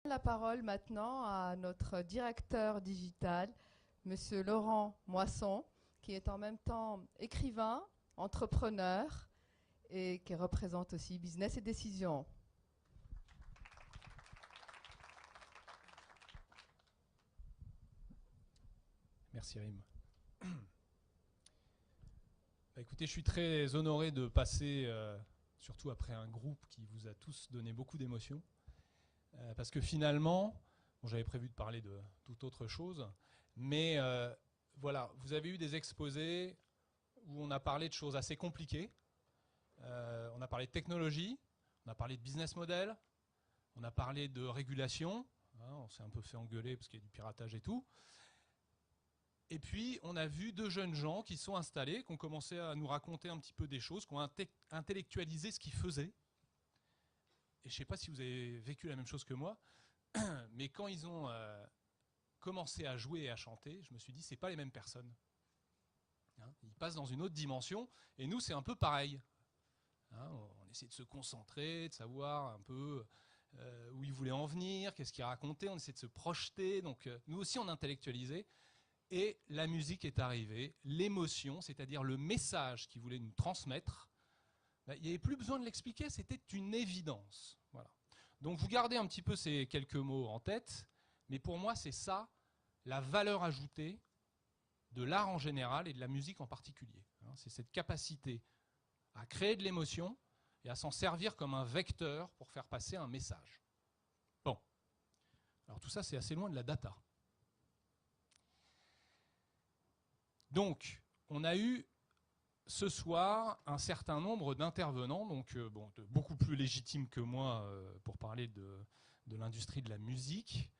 La parole maintenant à notre directeur digital, Monsieur Laurent Moisson, qui est en même temps écrivain, entrepreneur et qui représente aussi Business et Décision. Merci Rim. Écoutez, je suis très honoré de passer, surtout après un groupe qui vous a tous donné beaucoup d'émotions, parce que finalement, bon, j'avais prévu de parler de toute autre chose, mais voilà, vous avez eu des exposés où on a parlé de choses assez compliquées, on a parlé de technologie, on a parlé de business model, on a parlé de régulation, hein, on s'est un peu fait engueuler parce qu'il y a du piratage et tout. Et puis, on a vu deux jeunes gens qui sont installés, qui ont commencé à nous raconter un petit peu des choses, qui ont intellectualisé ce qu'ils faisaient. Et je ne sais pas si vous avez vécu la même chose que moi, mais quand ils ont commencé à jouer et à chanter, je me suis dit, ce n'est pas les mêmes personnes. Hein, ils passent dans une autre dimension, et nous, c'est un peu pareil. Hein, on essaie de se concentrer, de savoir un peu où ils voulaient en venir, qu'est-ce qu'ils racontaient, on essaie de se projeter. Donc, nous aussi, on intellectualisait. Et la musique est arrivée, l'émotion, c'est-à-dire le message qu'il voulait nous transmettre, il n'y avait plus besoin de l'expliquer, c'était une évidence. Voilà. Donc vous gardez un petit peu ces quelques mots en tête, mais pour moi c'est ça, la valeur ajoutée de l'art en général et de la musique en particulier. C'est cette capacité à créer de l'émotion et à s'en servir comme un vecteur pour faire passer un message. Bon, alors tout ça c'est assez loin de la data. Donc, on a eu ce soir un certain nombre d'intervenants, donc beaucoup plus légitimes que moi pour parler de l'industrie de la musique.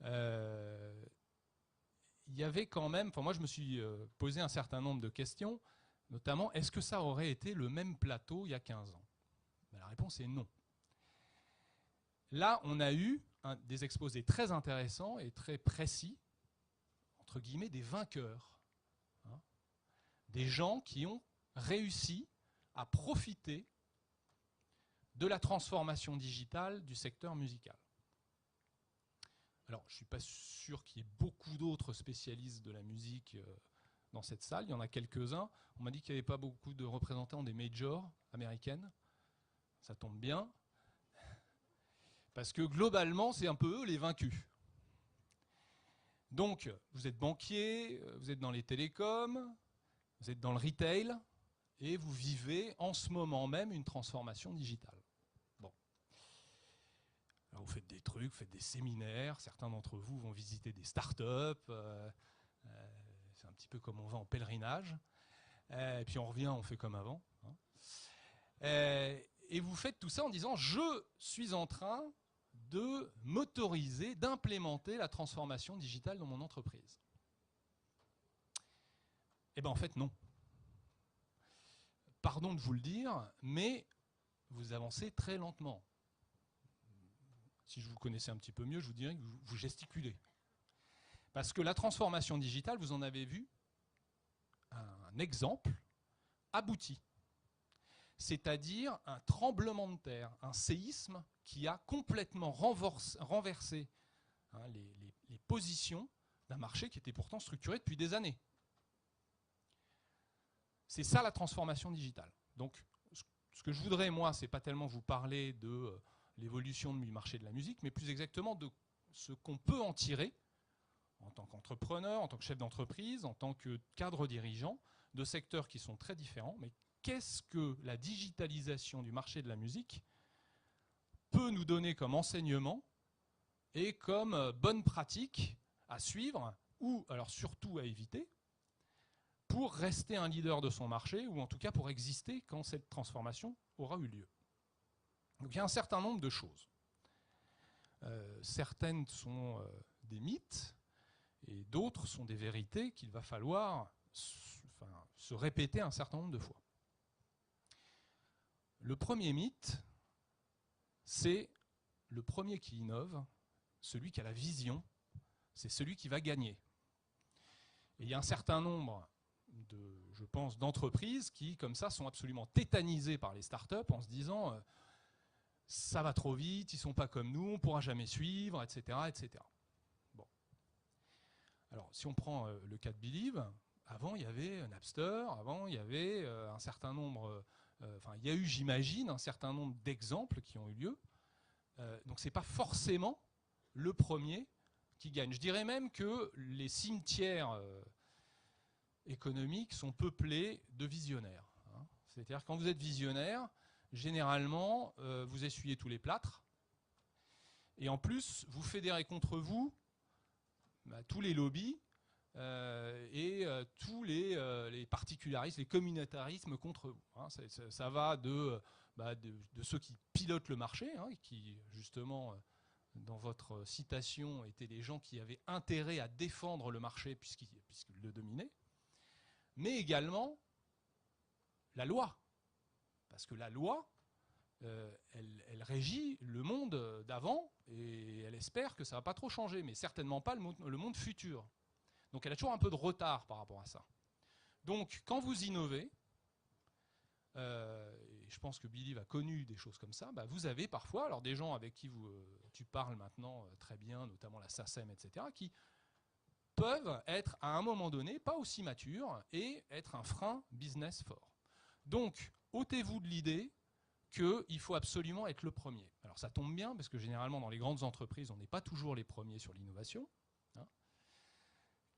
Il y avait quand même, moi je me suis posé un certain nombre de questions, notamment est-ce que ça aurait été le même plateau il y a 15 ans? La réponse est non. Là, on a eu des exposés très intéressants et très précis, entre guillemets, des vainqueurs. Des gens qui ont réussi à profiter de la transformation digitale du secteur musical. Alors, je ne suis pas sûr qu'il y ait beaucoup d'autres spécialistes de la musique dans cette salle. Il y en a quelques-uns. On m'a dit qu'il n'y avait pas beaucoup de représentants des majors américaines. Ça tombe bien. Parce que globalement, c'est un peu eux les vaincus. Donc, vous êtes banquier, vous êtes dans les télécoms, vous êtes dans le retail et vous vivez en ce moment même une transformation digitale. Bon. Alors vous faites des trucs, vous faites des séminaires, certains d'entre vous vont visiter des startups, c'est un petit peu comme on va en pèlerinage, et puis on revient, on fait comme avant. Hein. Et vous faites tout ça en disant « je suis en train de m'autoriser, d'implémenter la transformation digitale dans mon entreprise ». Eh bien en fait non. Pardon de vous le dire, mais vous avancez très lentement. Si je vous connaissais un petit peu mieux, je vous dirais que vous gesticulez. Parce que la transformation digitale, vous en avez vu un exemple abouti. C'est-à-dire un tremblement de terre, un séisme qui a complètement renversé les positions d'un marché qui était pourtant structuré depuis des années. C'est ça la transformation digitale. Donc, ce que je voudrais, moi, c'est pas tellement vous parler de l'évolution du marché de la musique, mais plus exactement de ce qu'on peut en tirer en tant qu'entrepreneur, en tant que chef d'entreprise, en tant que cadre dirigeant, de secteurs qui sont très différents. Mais qu'est-ce que la digitalisation du marché de la musique peut nous donner comme enseignement et comme bonne pratique à suivre, ou alors surtout à éviter, pour rester un leader de son marché, ou en tout cas pour exister quand cette transformation aura eu lieu. Donc il y a un certain nombre de choses. Certaines sont des mythes, et d'autres sont des vérités qu'il va falloir se répéter un certain nombre de fois. Le premier mythe, c'est le premier qui innove, celui qui a la vision, c'est celui qui va gagner. Et il y a un certain nombre je pense, d'entreprises qui, comme ça, sont absolument tétanisées par les startups en se disant ça va trop vite, ils ne sont pas comme nous, on ne pourra jamais suivre, etc., etc. Bon. Alors, si on prend le cas de Believe, avant, il y avait Napster, avant, il y avait un certain nombre, il y a eu, j'imagine, un certain nombre d'exemples qui ont eu lieu. Donc, ce n'est pas forcément le premier qui gagne. Je dirais même que les cimetières économiques sont peuplés de visionnaires. Hein. C'est-à-dire quand vous êtes visionnaire, généralement, vous essuyez tous les plâtres. Et en plus, vous fédérez contre vous tous les lobbies tous les particularismes, les communautarismes contre vous. Hein. Ça va de ceux qui pilotent le marché, hein, qui justement, dans votre citation, étaient des gens qui avaient intérêt à défendre le marché puisqu'ils le dominaient, mais également la loi. Parce que la loi, elle régit le monde d'avant et elle espère que ça ne va pas trop changer, mais certainement pas le monde futur. Donc elle a toujours un peu de retard par rapport à ça. Donc quand vous innovez, et je pense que Believe a connu des choses comme ça, vous avez parfois alors des gens avec qui tu parles maintenant très bien, notamment la SACEM, etc., qui peuvent être à un moment donné pas aussi matures et être un frein business fort. Donc ôtez-vous de l'idée qu'il faut absolument être le premier. Alors ça tombe bien, parce que généralement dans les grandes entreprises, on n'est pas toujours les premiers sur l'innovation. Hein.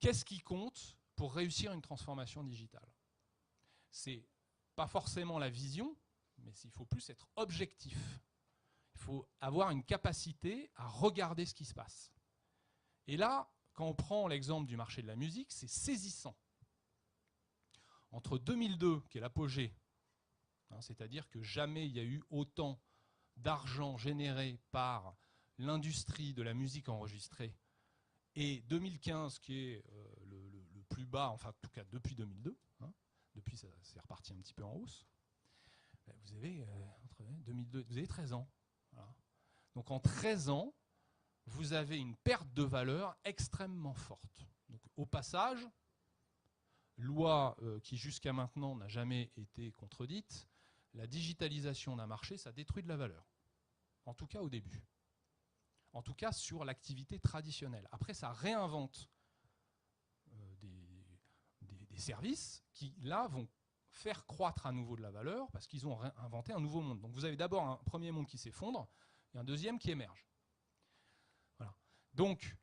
Qu'est-ce qui compte pour réussir une transformation digitale? C'est pas forcément la vision, mais il faut plus être objectif. Il faut avoir une capacité à regarder ce qui se passe. Et là, quand on prend l'exemple du marché de la musique, c'est saisissant. Entre 2002, qui est l'apogée, c'est-à-dire que jamais il y a eu autant d'argent généré par l'industrie de la musique enregistrée, et 2015 qui est le plus bas, enfin en tout cas depuis 2002, hein, depuis ça c'est reparti un petit peu en hausse, vous avez, entre 2002, vous avez 13 ans. Voilà. Donc en 13 ans, vous avez une perte de valeur extrêmement forte. Donc au passage, loi qui jusqu'à maintenant n'a jamais été contredite, la digitalisation d'un marché, ça détruit de la valeur. En tout cas au début. En tout cas sur l'activité traditionnelle. Après, ça réinvente des services qui, là, vont faire croître à nouveau de la valeur parce qu'ils ont inventé un nouveau monde. Donc vous avez d'abord un premier monde qui s'effondre et un deuxième qui émerge. Voilà. Donc,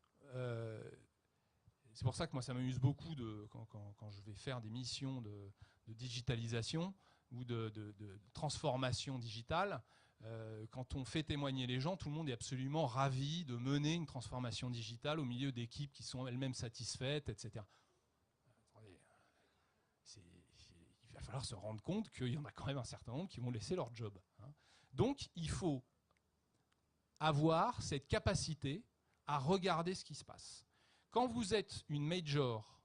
c'est pour ça que moi, ça m'amuse beaucoup quand je vais faire des missions de digitalisation ou de transformation digitale. Quand on fait témoigner les gens, tout le monde est absolument ravi de mener une transformation digitale au milieu d'équipes qui sont elles-mêmes satisfaites, etc. Attendez, il va falloir se rendre compte qu'il y en a quand même un certain nombre qui vont laisser leur job. Hein. Donc, il faut avoir cette capacité à regarder ce qui se passe. Quand vous êtes une major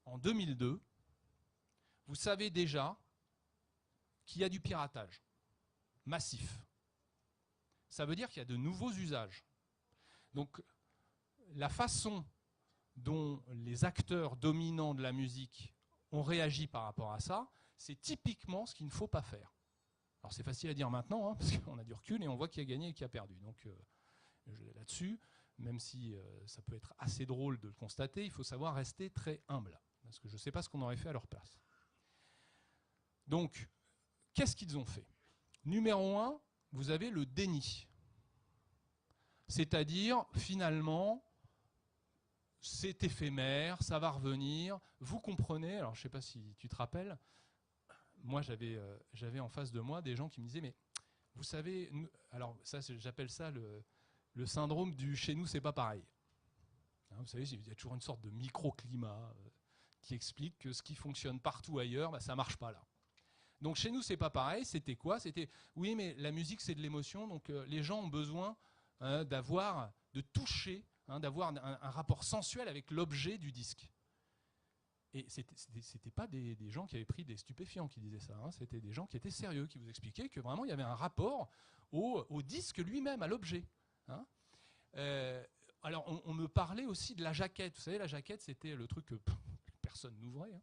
en 2002, vous savez déjà qu'il y a du piratage massif. Ça veut dire qu'il y a de nouveaux usages. Donc, la façon dont les acteurs dominants de la musique ont réagi par rapport à ça, c'est typiquement ce qu'il ne faut pas faire. Alors, c'est facile à dire maintenant, hein, parce qu'on a du recul et on voit qui a gagné et qui a perdu. Donc, là-dessus, même si ça peut être assez drôle de le constater, il faut savoir rester très humble, parce que je ne sais pas ce qu'on aurait fait à leur place. Donc, qu'est-ce qu'ils ont fait? Numéro 1, vous avez le déni. C'est-à-dire, finalement, c'est éphémère, ça va revenir. Vous comprenez, alors je ne sais pas si tu te rappelles, moi j'avais en face de moi des gens qui me disaient, mais vous savez, alors ça j'appelle ça le syndrome du « chez nous c'est pas pareil ». Hein, vous savez, il y a toujours une sorte de microclimat qui explique que ce qui fonctionne partout ailleurs, ça ne marche pas là. Donc chez nous, c'est pas pareil. C'était quoi? C'était, oui, mais la musique, c'est de l'émotion. Donc les gens ont besoin de toucher, d'avoir un rapport sensuel avec l'objet du disque. Et c'était pas des gens qui avaient pris des stupéfiants qui disaient ça. Hein. C'était des gens qui étaient sérieux, qui vous expliquaient que vraiment, il y avait un rapport au disque lui-même, à l'objet. Hein. Alors, on me parlait aussi de la jaquette. Vous savez, la jaquette, c'était le truc que personne n'ouvrait. Hein.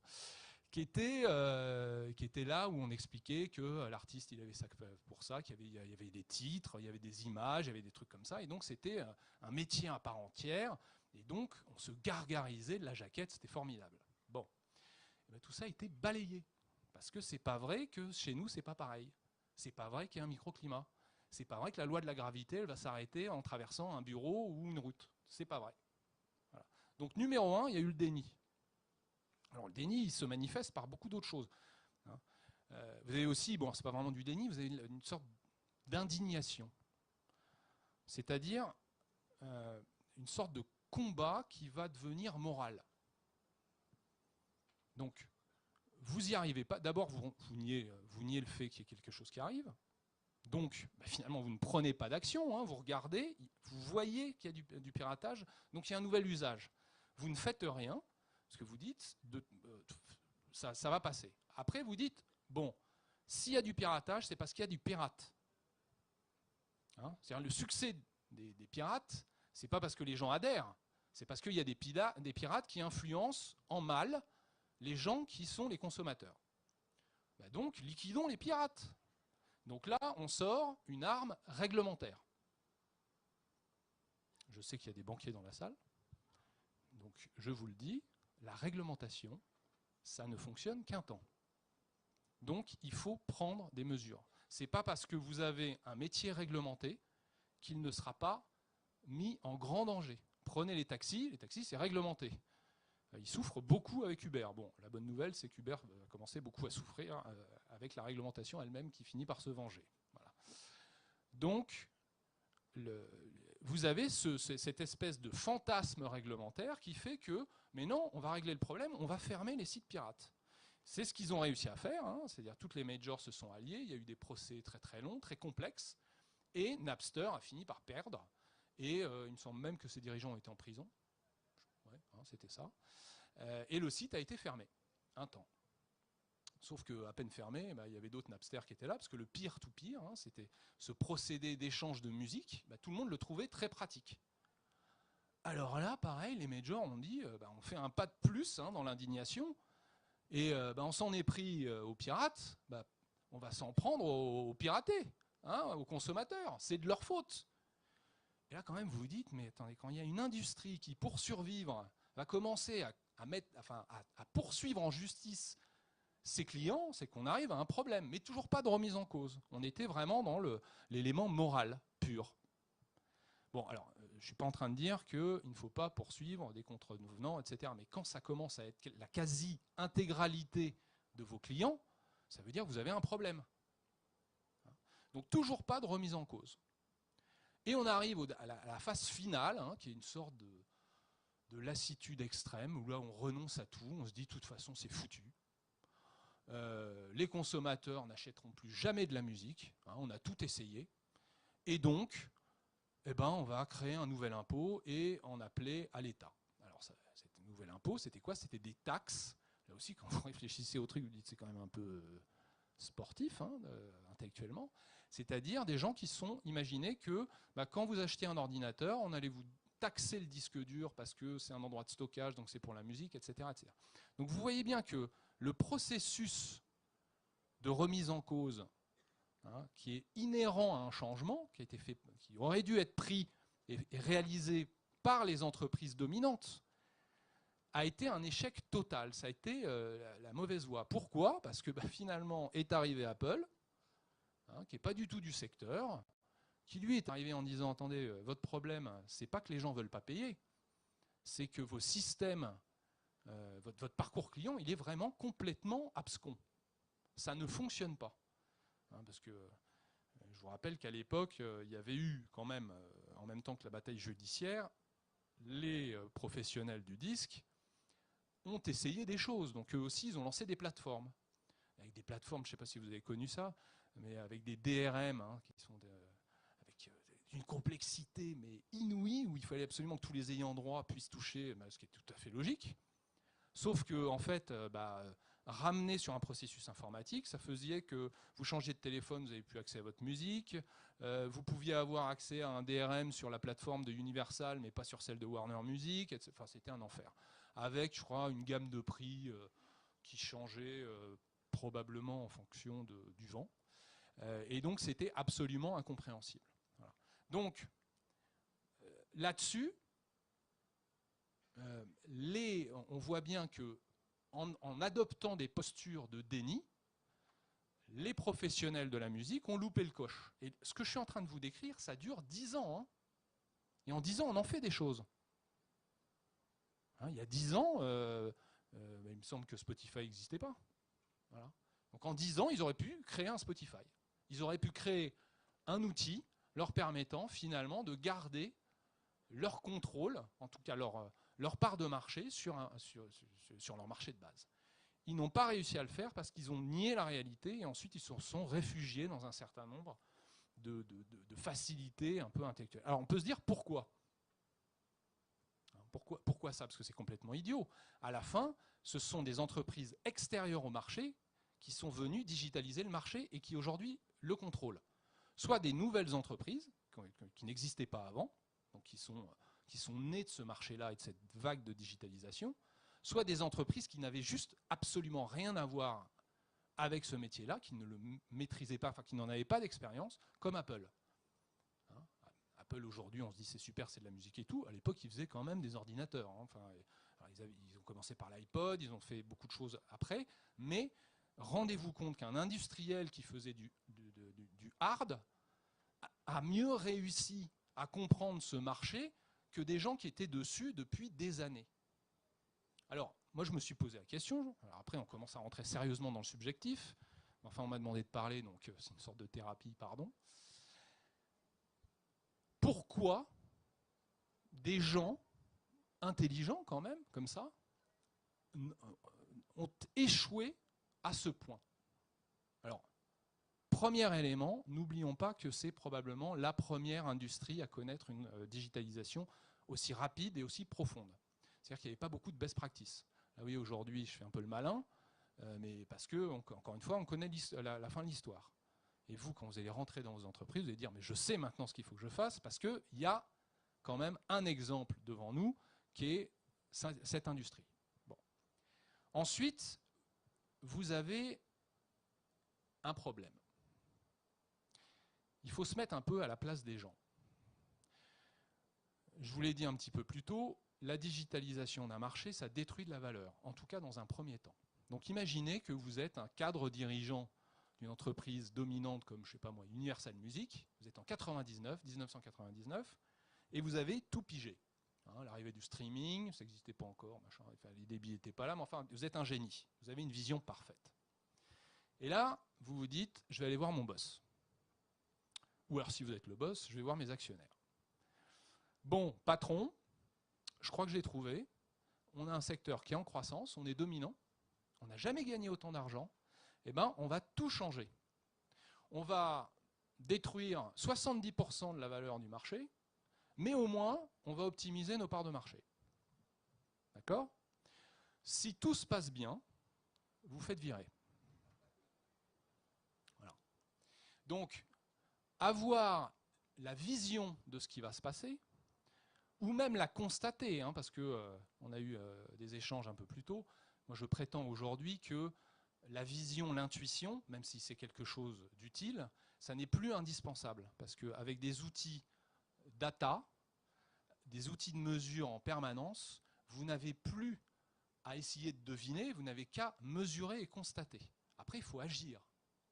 qui était là où on expliquait que l'artiste il avait ça pour ça, qu'il y avait des titres, il y avait des images, il y avait des trucs comme ça, et donc c'était un métier à part entière, et donc on se gargarisait de la jaquette, c'était formidable. Bon, et bien, tout ça a été balayé, parce que c'est pas vrai que chez nous c'est pas pareil, c'est pas vrai qu'il y a un microclimat, c'est pas vrai que la loi de la gravité elle va s'arrêter en traversant un bureau ou une route, c'est pas vrai. Voilà. Donc numéro 1, il y a eu le déni. Alors le déni, il se manifeste par beaucoup d'autres choses. Vous avez aussi, bon, c'est pas vraiment du déni, vous avez une sorte d'indignation. C'est-à-dire une sorte de combat qui va devenir moral. Donc, vous n'y arrivez pas. D'abord, vous niez le fait qu'il y ait quelque chose qui arrive. Donc, finalement, vous ne prenez pas d'action. Vous regardez, vous voyez qu'il y a du piratage. Donc, il y a un nouvel usage. Vous ne faites rien. Ce que vous dites, ça va passer. Après, vous dites, bon, s'il y a du piratage, c'est parce qu'il y a du pirate. C'est-à-dire le succès des pirates, c'est pas parce que les gens adhèrent, c'est parce qu'il y a des pirates qui influencent en mal les gens qui sont les consommateurs. Donc, liquidons les pirates. Donc là, on sort une arme réglementaire. Je sais qu'il y a des banquiers dans la salle, donc je vous le dis, la réglementation, ça ne fonctionne qu'un temps. Donc, il faut prendre des mesures. Ce n'est pas parce que vous avez un métier réglementé qu'il ne sera pas mis en grand danger. Prenez les taxis c'est réglementé. Ils souffrent beaucoup avec Uber. Bon, la bonne nouvelle, c'est qu'Uber va commencer beaucoup à souffrir avec la réglementation elle-même qui finit par se venger. Voilà. Donc, vous avez cette espèce de fantasme réglementaire qui fait que, mais non, on va régler le problème, on va fermer les sites pirates. C'est ce qu'ils ont réussi à faire, c'est-à-dire toutes les majors se sont alliés, il y a eu des procès très très longs, très complexes, et Napster a fini par perdre, et il me semble même que ses dirigeants ont été en prison, ouais, c'était ça, et le site a été fermé, un temps. Sauf qu'à peine fermé, il y avait d'autres Napster qui étaient là, parce que le peer-to-peer, c'était ce procédé d'échange de musique, tout le monde le trouvait très pratique. Alors là, pareil, les majors ont dit, on fait un pas de plus dans l'indignation, et on s'en est pris aux pirates, on va s'en prendre aux piratés, aux consommateurs, c'est de leur faute. Et là, quand même, vous vous dites, mais attendez, quand il y a une industrie qui, pour survivre, va commencer à poursuivre en justice ses clients, c'est qu'on arrive à un problème, mais toujours pas de remise en cause. On était vraiment dans l'élément moral pur. Bon, alors, je ne suis pas en train de dire qu'il ne faut pas poursuivre des contrevenants, etc. Mais quand ça commence à être la quasi-intégralité de vos clients, ça veut dire que vous avez un problème. Donc, toujours pas de remise en cause. Et on arrive à la phase finale, qui est une sorte de lassitude extrême, où là, on renonce à tout, on se dit, de toute façon, c'est foutu. Les consommateurs n'achèteront plus jamais de la musique, on a tout essayé, et donc, on va créer un nouvel impôt et en appeler à l'État. Alors, cet nouvel impôt, c'était quoi? C'était des taxes. Là aussi, quand vous réfléchissez au truc, vous dites c'est quand même un peu sportif, intellectuellement. C'est-à-dire des gens qui se sont imaginés que quand vous achetez un ordinateur, on allait vous taxer le disque dur parce que c'est un endroit de stockage, donc c'est pour la musique, etc., etc. Donc vous voyez bien que le processus de remise en cause, qui est inhérent à un changement, qui aurait dû être pris et réalisé par les entreprises dominantes, a été un échec total. Ça a été la mauvaise voie. Pourquoi? Parce que finalement est arrivé Apple, qui n'est pas du tout du secteur, qui lui est arrivé en disant, attendez, votre problème, c'est pas que les gens ne veulent pas payer, c'est que vos systèmes, votre parcours client, il est vraiment complètement abscon. Ça ne fonctionne pas. Parce que je vous rappelle qu'à l'époque, il y avait eu quand même, en même temps que la bataille judiciaire, les professionnels du disque ont essayé des choses. Donc eux aussi, ils ont lancé des plateformes. Avec des plateformes, je ne sais pas si vous avez connu ça, mais avec des DRM qui sont avec une complexité mais inouïe, où il fallait absolument que tous les ayants droit puissent toucher, ce qui est tout à fait logique. Sauf que, en fait, ramener sur un processus informatique, ça faisait que vous changiez de téléphone, vous n'avez plus accès à votre musique, vous pouviez avoir accès à un DRM sur la plateforme de Universal, mais pas sur celle de Warner Music, etc. Enfin, c'était un enfer. Avec, je crois, une gamme de prix qui changeait probablement en fonction du vent. Et donc c'était absolument incompréhensible. Voilà. Donc là-dessus, on voit bien que en adoptant des postures de déni, les professionnels de la musique ont loupé le coche. Et ce que je suis en train de vous décrire, ça dure 10 ans. Hein. Et en 10 ans, on en fait des choses. Hein, il y a 10 ans, il me semble que Spotify n'existait pas. Voilà. Donc en 10 ans, ils auraient pu créer un Spotify. Ils auraient pu créer un outil leur permettant finalement de garder leur contrôle, en tout cas leur part de marché sur leur marché de base. Ils n'ont pas réussi à le faire parce qu'ils ont nié la réalité et ensuite ils se sont réfugiés dans un certain nombre de facilités un peu intellectuelles. Alors on peut se dire pourquoi ? Pourquoi ça ? Parce que c'est complètement idiot. À la fin, ce sont des entreprises extérieures au marché qui sont venues digitaliser le marché et qui aujourd'hui le contrôlent. Soit des nouvelles entreprises qui n'existaient pas avant, donc qui sont nées de ce marché-là et de cette vague de digitalisation, soit des entreprises qui n'avaient juste absolument rien à voir avec ce métier-là, qui ne le maîtrisaient pas, enfin qui n'en avaient pas d'expérience, comme Apple. Hein, Apple aujourd'hui, on se dit c'est super, c'est de la musique et tout. À l'époque, ils faisaient quand même des ordinateurs. Hein. Enfin, ils ont commencé par l'iPod, ils ont fait beaucoup de choses après, mais rendez-vous compte qu'un industriel qui faisait du hard a mieux réussi à comprendre ce marché que des gens qui étaient dessus depuis des années. Alors, moi, je me suis posé la question. Alors après, on commence à rentrer sérieusement dans le subjectif. Enfin, on m'a demandé de parler, donc c'est une sorte de thérapie, pardon. Pourquoi des gens intelligents, quand même, comme ça, ont échoué à ce point? Alors, premier élément, n'oublions pas que c'est probablement la première industrie à connaître une digitalisation aussi rapide et aussi profonde. C'est-à-dire qu'il n'y avait pas beaucoup de best practices. Là, oui, aujourd'hui, je fais un peu le malin, mais parce que, encore une fois, on connaît la fin de l'histoire. Et vous, quand vous allez rentrer dans vos entreprises, vous allez dire, mais je sais maintenant ce qu'il faut que je fasse, parce qu'il y a quand même un exemple devant nous qui est cette industrie. Bon. Ensuite, vous avez un problème. Il faut se mettre un peu à la place des gens. Je vous l'ai dit un petit peu plus tôt, la digitalisation d'un marché, ça détruit de la valeur, en tout cas dans un premier temps. Donc imaginez que vous êtes un cadre dirigeant d'une entreprise dominante comme, je ne sais pas moi, Universal Music, vous êtes en 1999, et vous avez tout pigé. Hein, l'arrivée du streaming, ça n'existait pas encore, machin, enfin, les débits n'étaient pas là, mais enfin, vous êtes un génie, vous avez une vision parfaite. Et là, vous vous dites, je vais aller voir mon boss. Ou alors si vous êtes le boss, je vais voir mes actionnaires. Bon, patron, je crois que je l'ai trouvé. On a un secteur qui est en croissance, on est dominant, on n'a jamais gagné autant d'argent. Eh ben, on va tout changer. On va détruire 70% de la valeur du marché, mais au moins, on va optimiser nos parts de marché. D'accord ? Si tout se passe bien, vous faites virer. Voilà. Donc, avoir la vision de ce qui va se passer, ou même la constater, hein, parce qu'on a eu des échanges un peu plus tôt. Moi, je prétends aujourd'hui que la vision, l'intuition, même si c'est quelque chose d'utile, ça n'est plus indispensable. Parce qu'avec des outils data, des outils de mesure en permanence, vous n'avez plus à essayer de deviner, vous n'avez qu'à mesurer et constater. Après, il faut agir.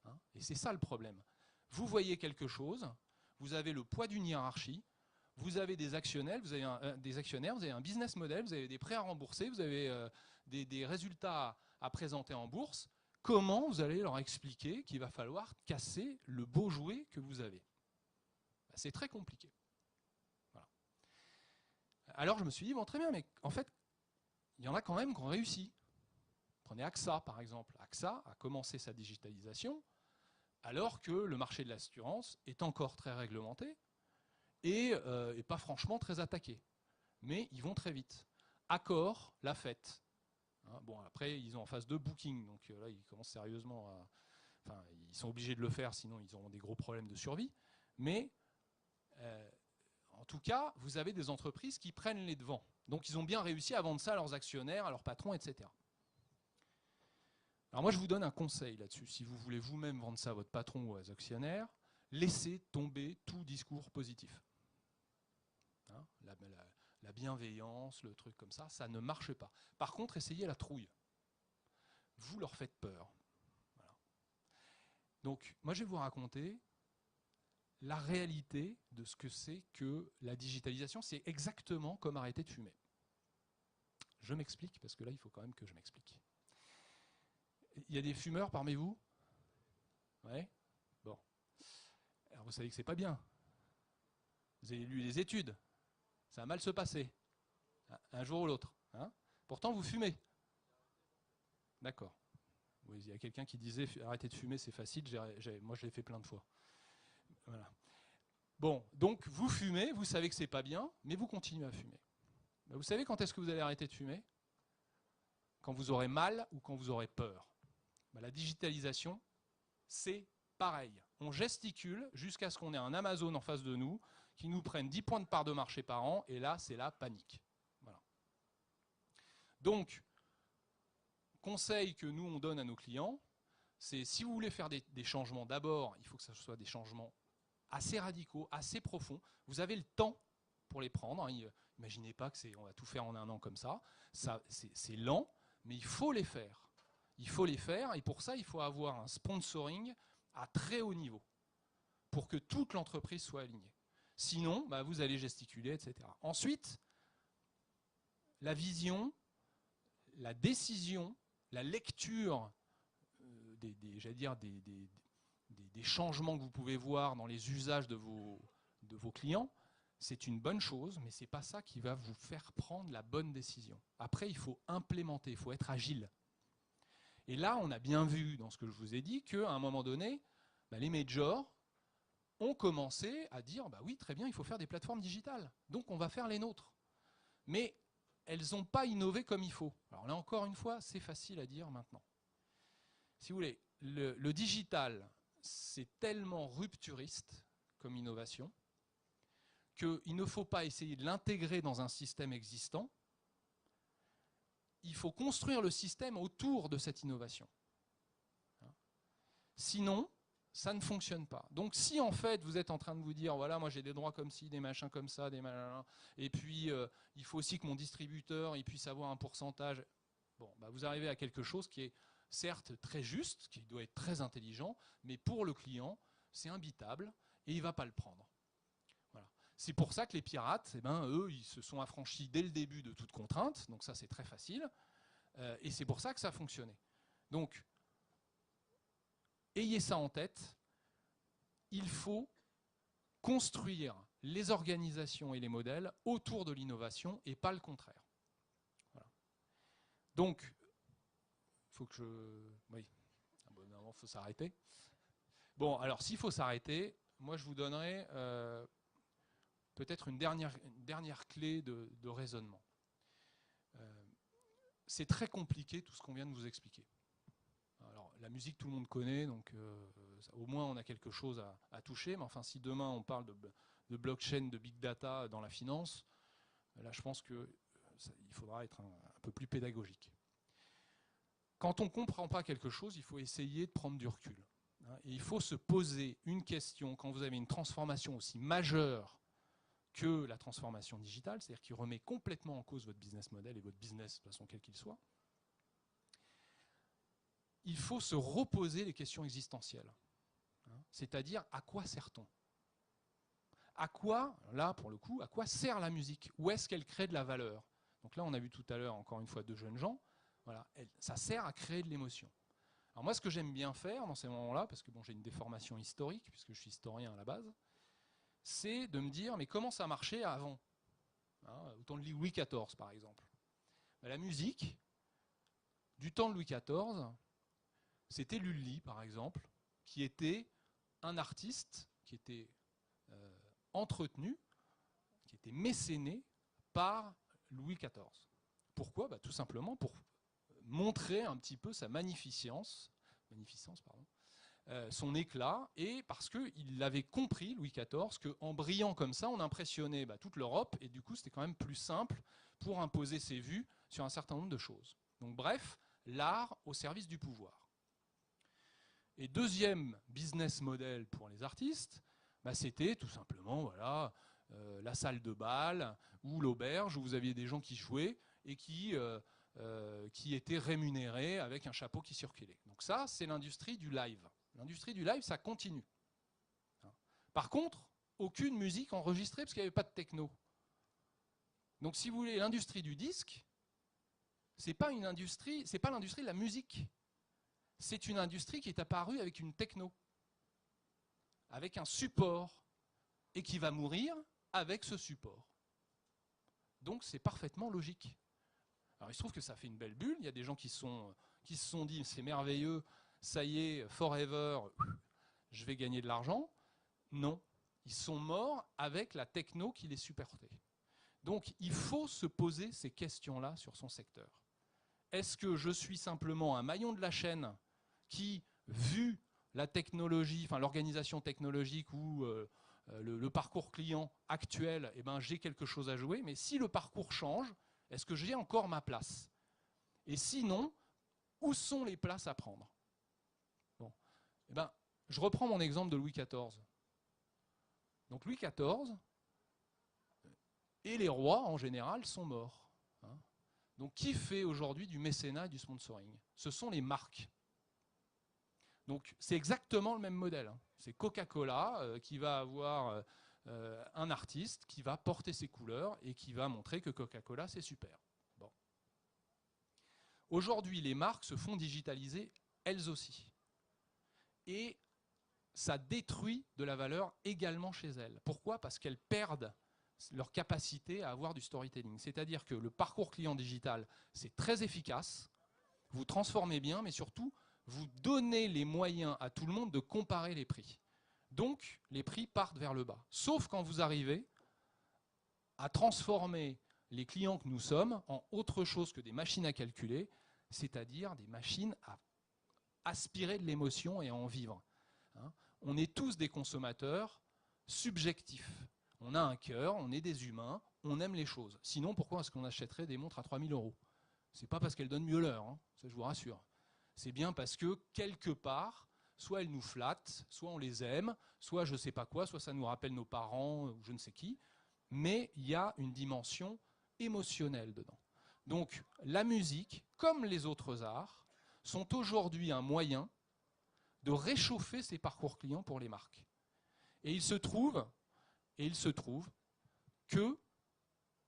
Hein, et c'est ça le problème. Vous voyez quelque chose, vous avez le poids d'une hiérarchie, vous avez des actionnaires, vous avez un business model, vous avez des prêts à rembourser, vous avez des résultats à présenter en bourse. Comment vous allez leur expliquer qu'il va falloir casser le beau jouet que vous avez? C'est très compliqué. Voilà. Alors je me suis dit, bon très bien, mais en fait, il y en a quand même qui ont réussi. Prenez AXA par exemple. AXA a commencé sa digitalisation alors que le marché de l'assurance est encore très réglementé et pas franchement très attaqué. Mais ils vont très vite. Accor l'a fait. Hein, bon, après, ils ont en phase de Booking, donc là, ils commencent sérieusement à... Enfin, ils sont obligés de le faire, sinon ils auront des gros problèmes de survie. Mais, en tout cas, vous avez des entreprises qui prennent les devants. Donc, ils ont bien réussi à vendre ça à leurs actionnaires, à leurs patrons, etc. Alors moi, je vous donne un conseil là-dessus. Si vous voulez vous-même vendre ça à votre patron ou à vos actionnaires, laissez tomber tout discours positif. Hein, la bienveillance, le truc comme ça ne marche pas. Par contre, essayez la trouille. Vous leur faites peur. Voilà. Donc, moi, je vais vous raconter la réalité de ce que c'est que la digitalisation. C'est exactement comme arrêter de fumer. Je m'explique, parce que là, il faut quand même que je m'explique. Il y a des fumeurs parmi vous? Ouais. Bon. Alors, vous savez que c'est pas bien. Vous avez lu les études. Ça va mal se passer. Un jour ou l'autre. Hein? Pourtant, vous fumez. D'accord. Oui, il y a quelqu'un qui disait arrêtez de fumer, c'est facile. Moi, je l'ai fait plein de fois. Voilà. Bon, donc vous fumez, vous savez que c'est pas bien, mais vous continuez à fumer. Ben, vous savez quand est-ce que vous allez arrêter de fumer? Quand vous aurez mal ou quand vous aurez peur. Ben, la digitalisation, c'est pareil. On gesticule jusqu'à ce qu'on ait un Amazon en face de nous qui nous prenne 10 points de part de marché par an, et là, c'est la panique. Voilà. Donc, conseil que nous, on donne à nos clients, c'est si vous voulez faire des changements, d'abord, il faut que ce soit des changements assez radicaux, assez profonds. Vous avez le temps pour les prendre. Imaginez pas qu'on va tout faire en un an comme ça. C'est lent, mais il faut les faire. Il faut les faire, et pour ça, il faut avoir un sponsoring à très haut niveau pour que toute l'entreprise soit alignée. Sinon, bah, vous allez gesticuler, etc. Ensuite, la vision, la décision, la lecture des changements que vous pouvez voir dans les usages de vos clients, c'est une bonne chose, mais ce n'est pas ça qui va vous faire prendre la bonne décision. Après, il faut implémenter, il faut être agile. Et là, on a bien vu dans ce que je vous ai dit qu'à un moment donné, bah, les majors ont commencé à dire bah oui, très bien, il faut faire des plateformes digitales. Donc on va faire les nôtres. Mais elles n'ont pas innové comme il faut. Alors là, encore une fois, c'est facile à dire maintenant. Si vous voulez, le digital, c'est tellement rupturiste comme innovation qu'il ne faut pas essayer de l'intégrer dans un système existant. Il faut construire le système autour de cette innovation. Sinon, ça ne fonctionne pas. Donc si en fait vous êtes en train de vous dire, voilà, moi j'ai des droits comme ci, des machins comme ça, des machins, et puis il faut aussi que mon distributeur il puisse avoir un pourcentage, bon, bah, vous arrivez à quelque chose qui est certes très juste, qui doit être très intelligent, mais pour le client, c'est imbitable et il ne va pas le prendre. Voilà. C'est pour ça que les pirates, eh ben, eux, ils se sont affranchis dès le début de toute contrainte, donc ça c'est très facile, et c'est pour ça que ça a fonctionné. Donc, ayez ça en tête, il faut construire les organisations et les modèles autour de l'innovation et pas le contraire. Voilà. Donc, il faut que je... Oui, il faut s'arrêter. Bon, alors s'il faut s'arrêter, moi je vous donnerai peut-être une dernière clé de raisonnement. C'est très compliqué tout ce qu'on vient de vous expliquer. Alors, la musique, tout le monde connaît, donc au moins on a quelque chose à toucher. Mais enfin, si demain on parle de blockchain, de big data dans la finance, là je pense qu'il faudra être un peu plus pédagogique. Quand on ne comprend pas quelque chose, il faut essayer de prendre du recul. Et il faut se poser une question quand vous avez une transformation aussi majeure que la transformation digitale, c'est-à-dire qui remet complètement en cause votre business model et votre business de façon quelle qu'il soit. Il faut se reposer les questions existentielles. C'est-à-dire, à quoi sert-on? À quoi, là pour le coup, à quoi sert la musique? Où est-ce qu'elle crée de la valeur? Donc là, on a vu tout à l'heure, encore une fois, deux jeunes gens. Voilà, ça sert à créer de l'émotion. Alors moi, ce que j'aime bien faire dans ces moments-là, parce que bon, j'ai une déformation historique, puisque je suis historien à la base, c'est de me dire, mais comment ça marchait avant? Au temps de Louis XIV, par exemple. La musique, du temps de Louis XIV, c'était Lully, par exemple, qui était un artiste qui était entretenu, qui était mécéné par Louis XIV. Pourquoi? Tout simplement pour montrer un petit peu sa magnificence, son éclat, et parce qu'il avait compris, Louis XIV, qu'en brillant comme ça, on impressionnait toute l'Europe, et du coup c'était quand même plus simple pour imposer ses vues sur un certain nombre de choses. Donc bref, l'art au service du pouvoir. Et deuxième business model pour les artistes, bah, c'était tout simplement voilà, la salle de bal ou l'auberge où vous aviez des gens qui jouaient et qui étaient rémunérés avec un chapeau qui circulait. Donc ça, c'est l'industrie du live. L'industrie du live, ça continue. Par contre, aucune musique enregistrée parce qu'il n'y avait pas de techno. Donc si vous voulez, l'industrie du disque, c'est pas l'industrie de la musique. C'est une industrie qui est apparue avec une techno, avec un support, et qui va mourir avec ce support. Donc c'est parfaitement logique. Alors il se trouve que ça fait une belle bulle, il y a des gens qui se sont dit c'est merveilleux, ça y est, forever, je vais gagner de l'argent. Non, ils sont morts avec la techno qui les supportait. Donc il faut se poser ces questions-là sur son secteur. Est-ce que je suis simplement un maillon de la chaîne qui, vu la technologie, enfin l'organisation technologique ou le parcours client actuel, eh ben, j'ai quelque chose à jouer, mais si le parcours change, est-ce que j'ai encore ma place? Et sinon, où sont les places à prendre? Bon. Eh ben, je reprends mon exemple de Louis XIV. Donc Louis XIV et les rois en général sont morts. Hein. Donc qui fait aujourd'hui du mécénat et du sponsoring? Ce sont les marques. Donc c'est exactement le même modèle. Hein. C'est Coca-Cola qui va avoir un artiste qui va porter ses couleurs et qui va montrer que Coca-Cola c'est super. Bon. Aujourd'hui, les marques se font digitaliser elles aussi. Et ça détruit de la valeur également chez elles. Pourquoi? Parce qu'elles perdent leur capacité à avoir du storytelling. C'est-à-dire que le parcours client digital, c'est très efficace, vous transformez bien, mais surtout, vous donnez les moyens à tout le monde de comparer les prix. Donc, les prix partent vers le bas. Sauf quand vous arrivez à transformer les clients que nous sommes en autre chose que des machines à calculer, c'est-à-dire des machines à aspirer de l'émotion et à en vivre. Hein. On est tous des consommateurs subjectifs. On a un cœur, on est des humains, on aime les choses. Sinon, pourquoi est-ce qu'on achèterait des montres à 3 000 €? C'est pas parce qu'elles donnent mieux l'heure, hein, ça je vous rassure. C'est bien parce que, quelque part, soit elles nous flattent, soit on les aime, soit je ne sais pas quoi, soit ça nous rappelle nos parents ou je ne sais qui, mais il y a une dimension émotionnelle dedans. Donc la musique, comme les autres arts, sont aujourd'hui un moyen de réchauffer ces parcours clients pour les marques. Et il se trouve que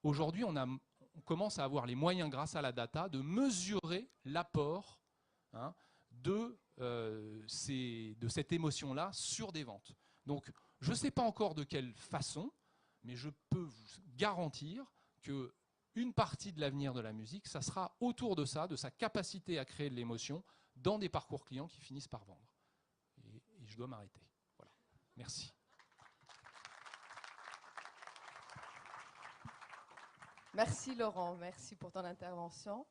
aujourd'hui on commence à avoir les moyens, grâce à la data, de mesurer l'apport de cette émotion-là sur des ventes. Donc je ne sais pas encore de quelle façon, mais je peux vous garantir qu'une partie de l'avenir de la musique, ça sera autour de ça, de sa capacité à créer de l'émotion dans des parcours clients qui finissent par vendre. Et je dois m'arrêter. Voilà. Merci. Merci Laurent, merci pour ton intervention.